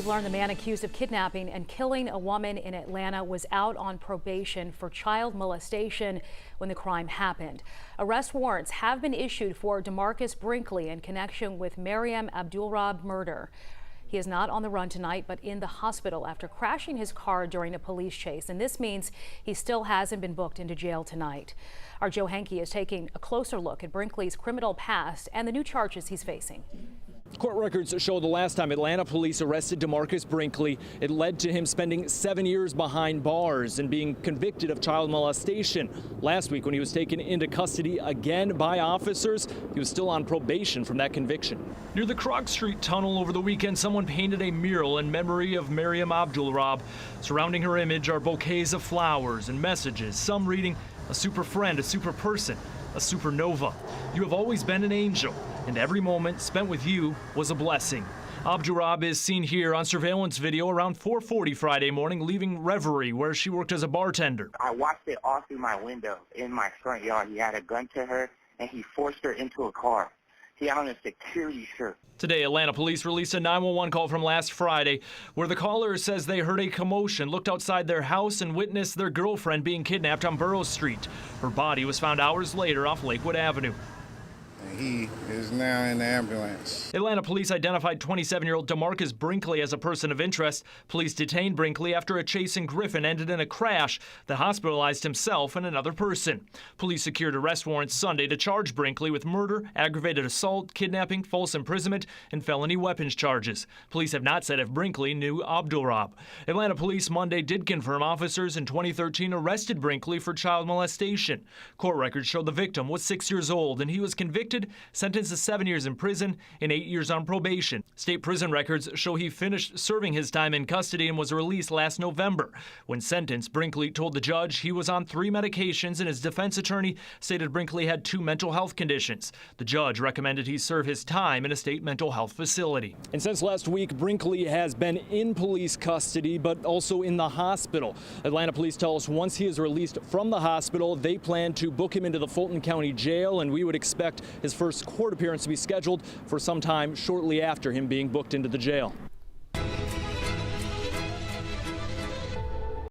We've learned the man accused of kidnapping and killing a woman in Atlanta was out on probation for child molestation when the crime happened. Arrest warrants have been issued for DeMarcus Brinkley in connection with Maryam Abdulrahman murder. He is not on the run tonight, but in the hospital after crashing his car during a police chase. And this means he still hasn't been booked into jail tonight. Our Joe Henke is taking a closer look at Brinkley's criminal past and the new charges he's facing. Court records show the last time Atlanta police arrested DeMarcus Brinkley, it led to him spending 7 years behind bars and being convicted of child molestation. Last week, when he was taken into custody again by officers, he was still on probation from that conviction. Near the Krog Street tunnel over the weekend, someone painted a mural in memory of Maryam Abdulrahman. Surrounding her image are bouquets of flowers and messages, some reading, "A super friend, a super person, a supernova. You have always been an angel, and every moment spent with you was a blessing." Abdulrahman is seen here on surveillance video around 4:40 Friday morning, leaving Reverie, where she worked as a bartender. I watched it all through my window in my front yard. He had a gun to her, and he forced her into a car. He had on a security shirt. Today, Atlanta police released a 911 call from last Friday where the caller says they heard a commotion, looked outside their house, and witnessed their girlfriend being kidnapped on Burroughs Street. Her body was found hours later off Lakewood Avenue. He is now in the ambulance. Atlanta police identified 27-year-old DeMarcus Brinkley as a person of interest. Police detained Brinkley after a chase in Griffin ended in a crash that hospitalized himself and another person. Police secured arrest warrants Sunday to charge Brinkley with murder, aggravated assault, kidnapping, false imprisonment, and felony weapons charges. Police have not said if Brinkley knew Abdulrahman. Atlanta police Monday did confirm officers in 2013 arrested Brinkley for child molestation. Court records show the victim was 6 years old and he was convicted, sentenced to 7 years in prison and 8 years on probation. State prison records show he finished serving his time in custody and was released last November. When sentenced, Brinkley told the judge he was on 3 medications and his defense attorney stated Brinkley had 2 mental health conditions. The judge recommended he serve his time in a state mental health facility. And since last week, Brinkley has been in police custody, but also in the hospital. Atlanta police tell us once he is released from the hospital, they plan to book him into the Fulton County Jail, and we would expect his first court appearance to be scheduled for some time shortly after him being booked into the jail.